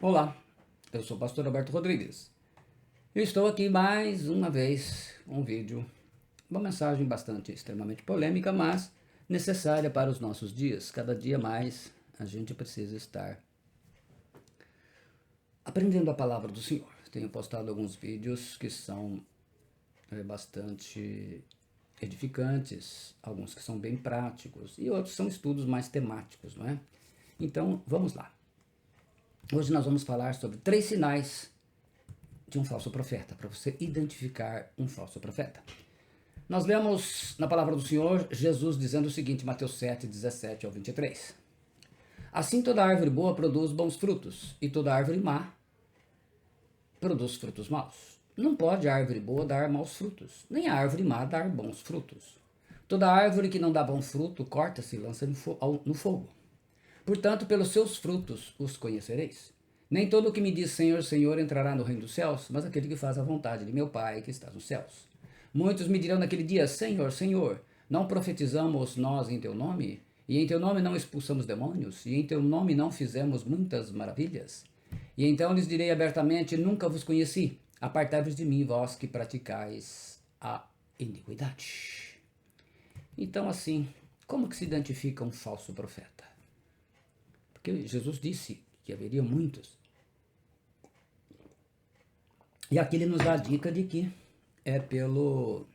Olá, eu sou o pastor Alberto Rodrigues e estou aqui mais uma vez com um vídeo, uma mensagem extremamente polêmica, mas necessária para os nossos dias. Cada dia mais a gente precisa estar aprendendo a palavra do Senhor. Tenho postado alguns vídeos que são bastante edificantes, alguns que são bem práticos e outros são estudos mais temáticos, não é? Então, vamos lá. Hoje nós vamos falar sobre 3 sinais de um falso profeta, para você identificar um falso profeta. Nós lemos na palavra do Senhor Jesus dizendo o seguinte, Mateus 7, 17 ao 23. Assim toda árvore boa produz bons frutos, e toda árvore má produz frutos maus. Não pode a árvore boa dar maus frutos, nem a árvore má dar bons frutos. Toda árvore que não dá bom fruto, corta-se e lança no fogo. Portanto, pelos seus frutos os conhecereis. Nem todo o que me diz Senhor, Senhor entrará no reino dos céus, mas aquele que faz a vontade de meu Pai que está nos céus. Muitos me dirão naquele dia, Senhor, Senhor, não profetizamos nós em teu nome? E em teu nome não expulsamos demônios? E em teu nome não fizemos muitas maravilhas? E então lhes direi abertamente, nunca vos conheci. Apartai-vos de mim, vós que praticais a iniquidade. Então assim, como que se identifica um falso profeta? Porque Jesus disse que haveria muitos. E aqui ele nos dá a dica de que é pelos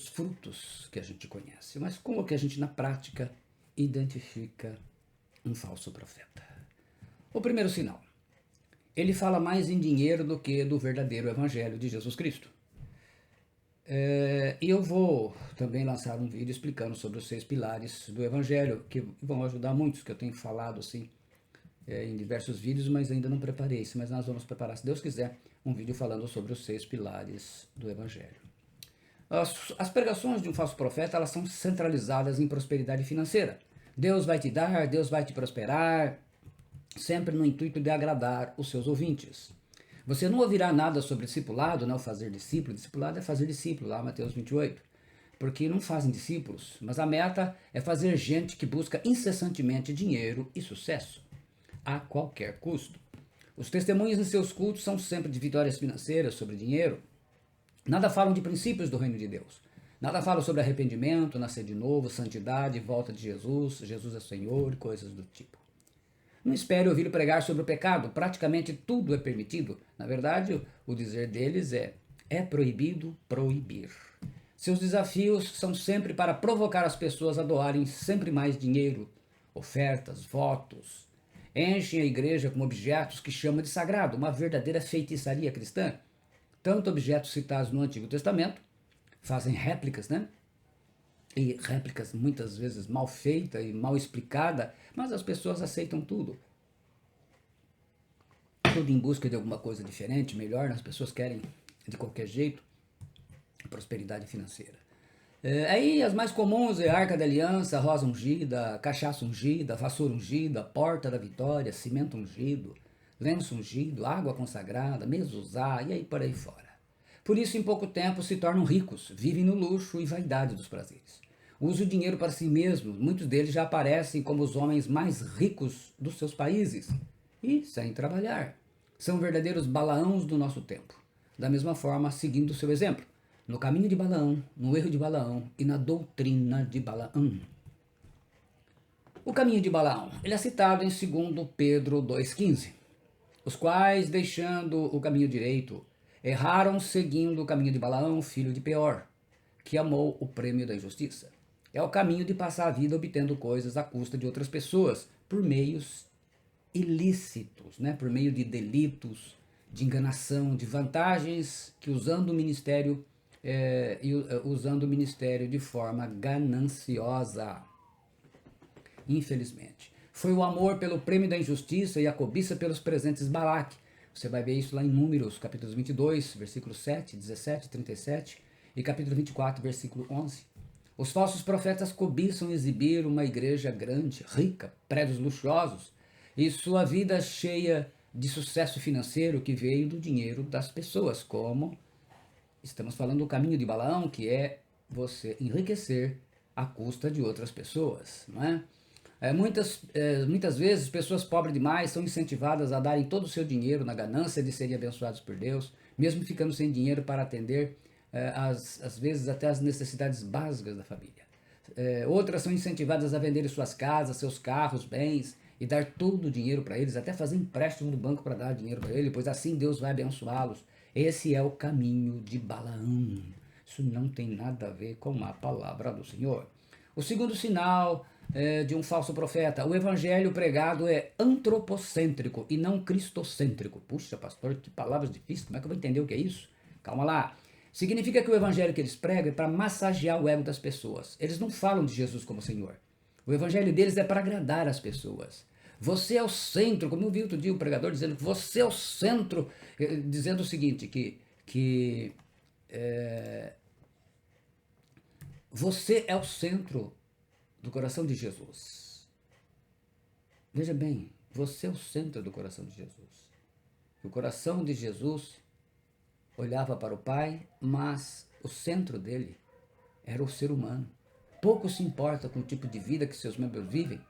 frutos que a gente conhece. Mas como que a gente na prática identifica um falso profeta? O primeiro sinal. Ele fala mais em dinheiro do que do verdadeiro evangelho de Jesus Cristo. E eu vou também lançar um vídeo explicando sobre os 6 pilares do evangelho, que vão ajudar muitos, que eu tenho falado assim em diversos vídeos, mas ainda não preparei isso, mas nós vamos preparar, se Deus quiser, um vídeo falando sobre os 6 pilares do evangelho. As pregações de um falso profeta, elas são centralizadas em prosperidade financeira. Deus vai te dar, Deus vai te prosperar, sempre no intuito de agradar os seus ouvintes. Você não ouvirá nada sobre discipulado, não fazer discípulo. Discipulado é fazer discípulo, lá Mateus 28. Porque não fazem discípulos, mas a meta é fazer gente que busca incessantemente dinheiro e sucesso, a qualquer custo. Os testemunhos em seus cultos são sempre de vitórias financeiras sobre dinheiro. Nada falam de princípios do reino de Deus. Nada falam sobre arrependimento, nascer de novo, santidade, volta de Jesus, Jesus é Senhor, coisas do tipo. Não espere ouvir pregar sobre o pecado, praticamente tudo é permitido. Na verdade, o dizer deles é proibido proibir. Seus desafios são sempre para provocar as pessoas a doarem sempre mais dinheiro, ofertas, votos. Enchem a igreja com objetos que chamam de sagrado, uma verdadeira feitiçaria cristã. Tanto objetos citados no Antigo Testamento, fazem réplicas, né? E réplicas muitas vezes mal feitas e mal explicadas, mas as pessoas aceitam tudo. Tudo em busca de alguma coisa diferente, melhor, as pessoas querem de qualquer jeito prosperidade financeira. Aí as mais comuns é Arca da Aliança, rosa ungida, cachaça ungida, vassoura ungida, porta da vitória, cimento ungido, lenço ungido, água consagrada, mezuzá e aí por aí fora. Por isso, em pouco tempo, se tornam ricos, vivem no luxo e vaidade dos prazeres. Usam o dinheiro para si mesmos, muitos deles já aparecem como os homens mais ricos dos seus países e sem trabalhar. São verdadeiros Balaãos do nosso tempo. Da mesma forma, seguindo o seu exemplo, no caminho de Balaão, no erro de Balaão e na doutrina de Balaão. O caminho de Balaão, ele é citado em 2 Pedro 2,15. Os quais, deixando o caminho direito, erraram seguindo o caminho de Balaão, filho de Peor, que amou o prêmio da injustiça. É o caminho de passar a vida obtendo coisas à custa de outras pessoas, por meios ilícitos, né? Por meio de delitos, de enganação, de vantagens, que usando o ministério de forma gananciosa. Infelizmente. Foi o amor pelo prêmio da injustiça e a cobiça pelos presentes Balaque. Você vai ver isso lá em Números, capítulo 22, versículos 7, 17, 37 e capítulo 24, versículo 11. Os falsos profetas cobiçam exibir uma igreja grande, rica, prédios luxuosos e sua vida cheia de sucesso financeiro que veio do dinheiro das pessoas, como estamos falando do caminho de Balaão, que é você enriquecer à custa de outras pessoas, não é? Muitas vezes pessoas pobres demais são incentivadas a darem todo o seu dinheiro na ganância de serem abençoados por Deus, mesmo ficando sem dinheiro para atender, às vezes, até as necessidades básicas da família. Outras são incentivadas a venderem suas casas, seus carros, bens e dar todo o dinheiro para eles, até fazer empréstimo do banco para dar dinheiro para ele, pois assim Deus vai abençoá-los. Esse é o caminho de Balaão. Isso não tem nada a ver com a palavra do Senhor. O segundo sinal de um falso profeta: o evangelho pregado é antropocêntrico e não cristocêntrico. Puxa, pastor, que palavras difíceis, como é que eu vou entender o que é isso? Calma lá. Significa que o evangelho que eles pregam é para massagear o ego das pessoas. Eles não falam de Jesus como Senhor. O evangelho deles é para agradar as pessoas. Você é o centro, como eu vi outro dia um pregador dizendo que você é o centro, dizendo o seguinte, que você é o centro do coração de Jesus. Veja bem, você é o centro do coração de Jesus. O coração de Jesus olhava para o Pai, mas o centro dele era o ser humano. Pouco se importa com o tipo de vida que seus membros vivem.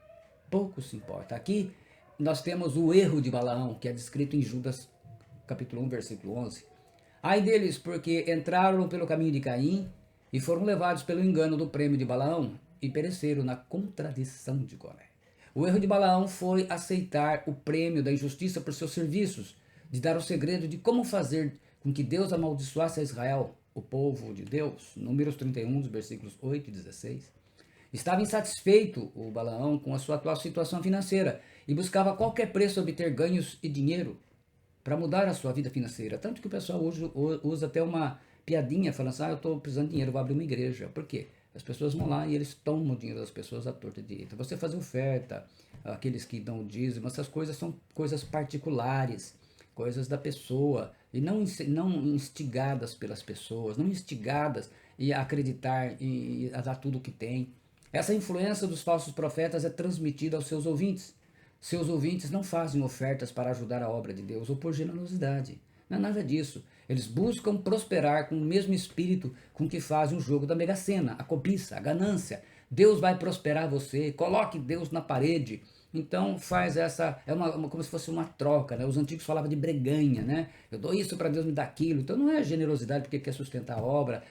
Pouco se importa. Aqui nós temos o erro de Balaão, que é descrito em Judas capítulo 1, versículo 11. Ai deles, porque entraram pelo caminho de Caim e foram levados pelo engano do prêmio de Balaão e pereceram na contradição de Coré. O erro de Balaão foi aceitar o prêmio da injustiça por seus serviços, de dar o segredo de como fazer com que Deus amaldiçoasse a Israel, o povo de Deus. Números 31, dos versículos 8 e 16. Estava insatisfeito o Balaão com a sua atual situação financeira e buscava a qualquer preço obter ganhos e dinheiro para mudar a sua vida financeira. Tanto que o pessoal hoje usa até uma piadinha, falando assim, eu estou precisando de dinheiro, vou abrir uma igreja. Por quê? As pessoas vão lá e eles tomam o dinheiro das pessoas à torta e direita. Você fazer oferta, aqueles que dão o dízimo, essas coisas são coisas particulares, coisas da pessoa, e não instigadas pelas pessoas, não instigadas a acreditar e a dar tudo o que tem. Essa influência dos falsos profetas é transmitida aos seus ouvintes. Seus ouvintes não fazem ofertas para ajudar a obra de Deus ou por generosidade. Não é nada disso. Eles buscam prosperar com o mesmo espírito com que fazem o jogo da Mega Sena, a cobiça, a ganância. Deus vai prosperar você, coloque Deus na parede. Então faz essa, como se fosse uma troca, né? Os antigos falavam de breganha, né? Eu dou isso para Deus me dar aquilo. Então não é generosidade porque quer sustentar a obra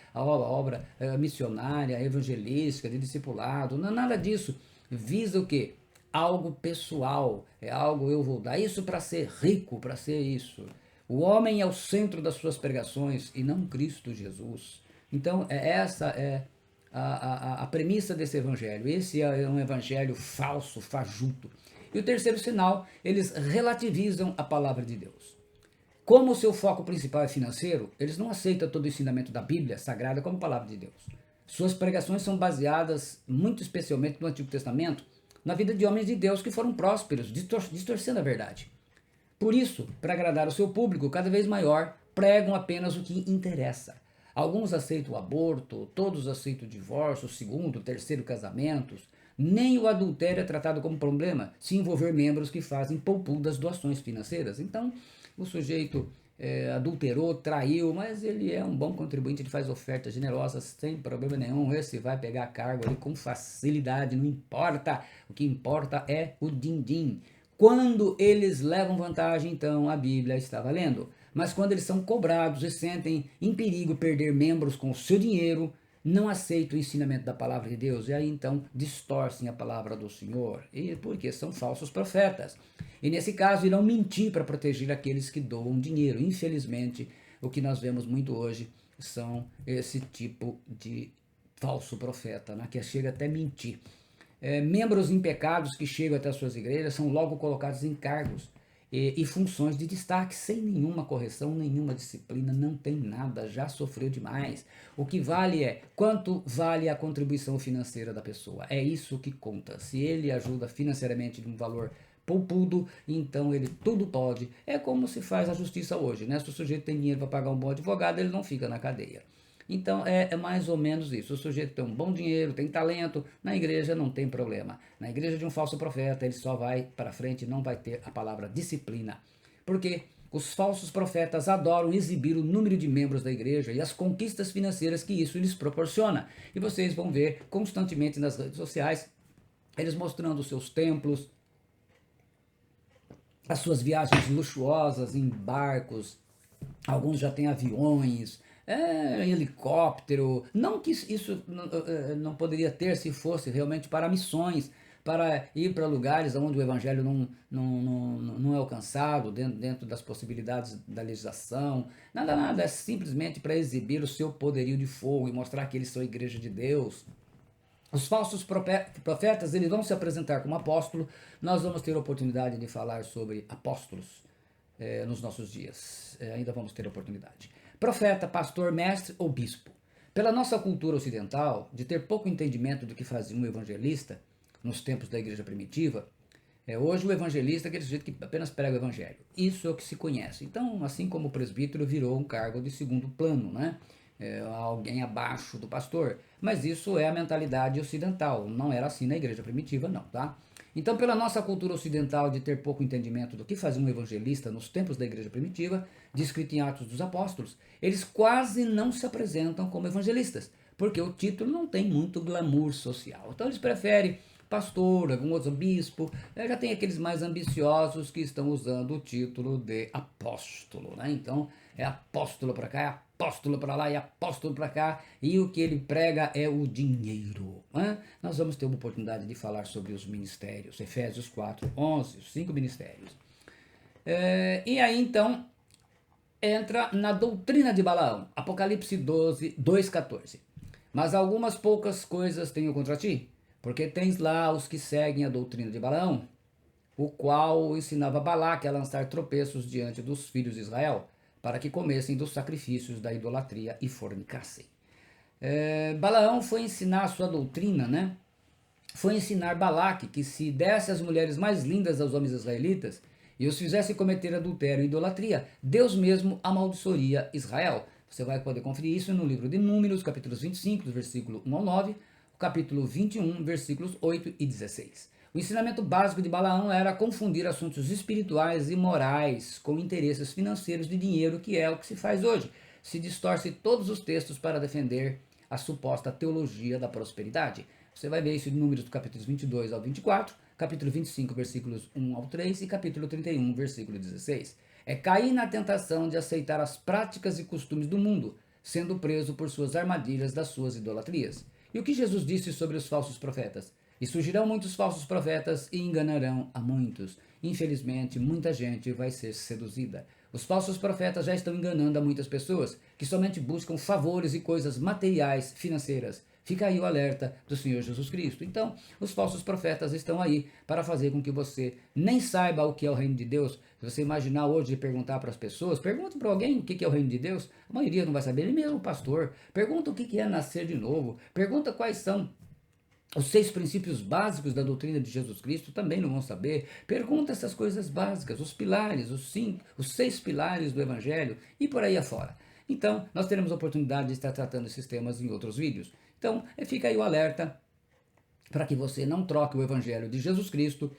missionária, evangelística, de discipulado, não é nada disso. Visa o quê? Algo pessoal, é algo eu vou dar isso para ser rico, para ser isso. O homem é o centro das suas pregações e não Cristo Jesus. Então essa é a premissa desse evangelho. Esse é um evangelho falso, fajuto. E o terceiro sinal, eles relativizam a palavra de Deus. Como o seu foco principal é financeiro, eles não aceitam todo o ensinamento da Bíblia Sagrada como palavra de Deus. Suas pregações são baseadas, muito especialmente no Antigo Testamento, na vida de homens de Deus que foram prósperos, distorcendo a verdade. Por isso, para agradar o seu público cada vez maior, pregam apenas o que interessa. Alguns aceitam o aborto, todos aceitam o divórcio, o segundo, o terceiro casamentos. Nem o adultério é tratado como problema, se envolver membros que fazem poupu das doações financeiras. Então, o sujeito adulterou, traiu, mas ele é um bom contribuinte, ele faz ofertas generosas sem problema nenhum. Esse vai pegar cargo ali com facilidade, não importa. O que importa é o din-din. Quando eles levam vantagem, então a Bíblia está valendo. Mas quando eles são cobrados e sentem em perigo perder membros com o seu dinheiro, não aceitam o ensinamento da palavra de Deus e aí então distorcem a palavra do Senhor. E porque são falsos profetas. E nesse caso irão mentir para proteger aqueles que doam dinheiro. Infelizmente, o que nós vemos muito hoje são esse tipo de falso profeta, né, que chega até mentir. Membros em pecados que chegam até as suas igrejas são logo colocados em cargos e funções de destaque, sem nenhuma correção, nenhuma disciplina, não tem nada, já sofreu demais. O que vale é quanto vale a contribuição financeira da pessoa, é isso que conta. Se ele ajuda financeiramente de um valor poupudo, então ele tudo pode. É como se faz a justiça hoje, né? Se o sujeito tem dinheiro para pagar um bom advogado, ele não fica na cadeia. Então é mais ou menos isso. O sujeito tem um bom dinheiro, tem talento, na igreja não tem problema. Na igreja de um falso profeta, ele só vai para frente e não vai ter a palavra disciplina. Porque os falsos profetas adoram exibir o número de membros da igreja e as conquistas financeiras que isso lhes proporciona. E vocês vão ver constantemente nas redes sociais eles mostrando os seus templos, as suas viagens luxuosas em barcos, alguns já têm aviões, helicóptero. Não que isso não poderia ter se fosse realmente para missões, para ir para lugares onde o evangelho não é alcançado, dentro das possibilidades da legislação. Nada, nada, é simplesmente para exibir o seu poderio de fogo e mostrar que eles são a igreja de Deus. Os falsos profetas, eles vão se apresentar como apóstolo. Nós vamos ter a oportunidade de falar sobre apóstolos nos nossos dias. Ainda vamos ter a oportunidade. Profeta, pastor, mestre ou bispo. Pela nossa cultura ocidental, de ter pouco entendimento do que fazia um evangelista nos tempos da igreja primitiva, hoje o evangelista é aquele sujeito que apenas prega o evangelho. Isso é o que se conhece. Então, assim como o presbítero virou um cargo de segundo plano, né? Alguém abaixo do pastor. Mas isso é a mentalidade ocidental. Não era assim na igreja primitiva, não, tá? Então, pela nossa cultura ocidental de ter pouco entendimento do que fazia um evangelista nos tempos da igreja primitiva, descrito em Atos dos Apóstolos, eles quase não se apresentam como evangelistas, porque o título não tem muito glamour social. Então, eles preferem pastor, algum outro bispo. Já tem aqueles mais ambiciosos que estão usando o título de apóstolo, né? Então, é apóstolo para cá, é apóstolo para lá e apóstolo para cá, e o que ele prega é o dinheiro, né? Nós vamos ter uma oportunidade de falar sobre os ministérios, Efésios 4:11, os 5 ministérios. E aí então entra na doutrina de Balaão, Apocalipse 2:14. Mas algumas poucas coisas tenho contra ti, porque tens lá os que seguem a doutrina de Balaão, o qual ensinava Balaque a lançar tropeços diante dos filhos de Israel, para que comessem dos sacrifícios da idolatria e fornicassem. Balaão foi ensinar a sua doutrina, né? Foi ensinar Balaque que se desse as mulheres mais lindas aos homens israelitas e os fizesse cometer adultério e idolatria, Deus mesmo amaldiçoaria Israel. Você vai poder conferir isso no livro de Números, capítulos 25, do versículo 1 ao 9, o capítulo 21, versículos 8 e 16. O ensinamento básico de Balaão era confundir assuntos espirituais e morais com interesses financeiros de dinheiro, que é o que se faz hoje. Se distorce todos os textos para defender a suposta teologia da prosperidade. Você vai ver isso em Números do capítulo 22 ao 24, capítulo 25, versículos 1 ao 3 e capítulo 31, versículo 16. É cair na tentação de aceitar as práticas e costumes do mundo, sendo preso por suas armadilhas das suas idolatrias. E o que Jesus disse sobre os falsos profetas? E surgirão muitos falsos profetas e enganarão a muitos. Infelizmente, muita gente vai ser seduzida. Os falsos profetas já estão enganando a muitas pessoas que somente buscam favores e coisas materiais, financeiras. Fica aí o alerta do Senhor Jesus Cristo. Então, os falsos profetas estão aí para fazer com que você nem saiba o que é o reino de Deus. Se você imaginar hoje e perguntar para as pessoas, pergunta para alguém o que é o reino de Deus, a maioria não vai saber, nem mesmo o pastor. Pergunta o que é nascer de novo, pergunta quais são os 6 princípios básicos da doutrina de Jesus Cristo, também não vão saber. Pergunta essas coisas básicas, os pilares, os 6 pilares do Evangelho e por aí afora. Então, nós teremos a oportunidade de estar tratando esses temas em outros vídeos. Então, fica aí o alerta para que você não troque o Evangelho de Jesus Cristo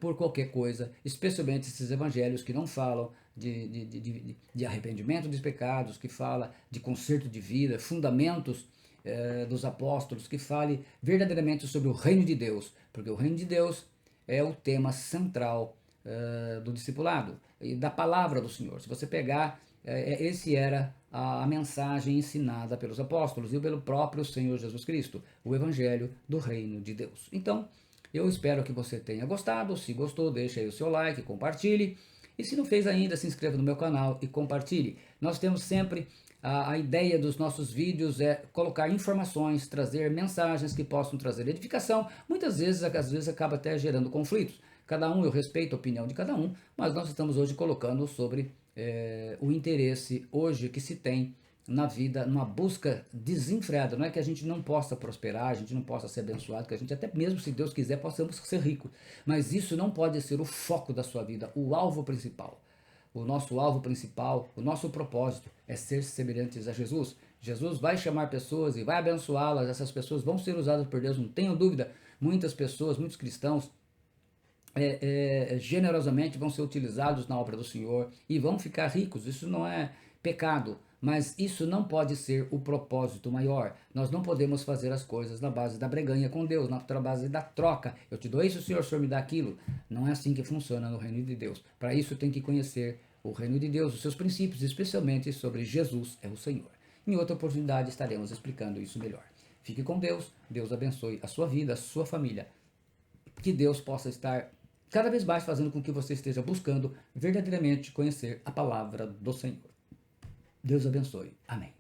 por qualquer coisa, especialmente esses evangelhos que não falam de arrependimento dos pecados, que fala de conserto de vida, fundamentos dos apóstolos, que fale verdadeiramente sobre o reino de Deus, porque o reino de Deus é o tema central do discipulado e da palavra do Senhor. Se você pegar, esse era a mensagem ensinada pelos apóstolos e pelo próprio Senhor Jesus Cristo, o evangelho do reino de Deus. Então, eu espero que você tenha gostado. Se gostou, deixe aí o seu like, compartilhe. E se não fez ainda, se inscreva no meu canal e compartilhe. Nós temos sempre a ideia dos nossos vídeos é colocar informações, trazer mensagens que possam trazer edificação. Muitas vezes, às vezes acaba até gerando conflitos. Cada um, eu respeito a opinião de cada um, mas nós estamos hoje colocando sobre o interesse hoje que se tem na vida, numa busca desenfreada. Não é que a gente não possa prosperar, a gente não possa ser abençoado, que a gente até mesmo, se Deus quiser, possamos ser ricos. Mas isso não pode ser o foco da sua vida, o alvo principal. O nosso alvo principal, o nosso propósito é ser semelhantes a Jesus. Jesus vai chamar pessoas e vai abençoá-las, essas pessoas vão ser usadas por Deus, não tenho dúvida. Muitas pessoas, muitos cristãos, generosamente vão ser utilizados na obra do Senhor e vão ficar ricos. Isso não é pecado, Mas isso não pode ser o propósito maior. Nós não podemos fazer as coisas na base da breganha com Deus, na base da troca. Eu te dou isso, o Senhor me dá aquilo. Não é assim que funciona no reino de Deus. Para isso tem que conhecer o reino de Deus, os seus princípios, especialmente sobre Jesus é o Senhor. Em outra oportunidade estaremos explicando isso melhor. Fique com Deus, Deus abençoe a sua vida, a sua família. Que Deus possa estar cada vez mais fazendo com que você esteja buscando verdadeiramente conhecer a palavra do Senhor. Deus abençoe. Amém.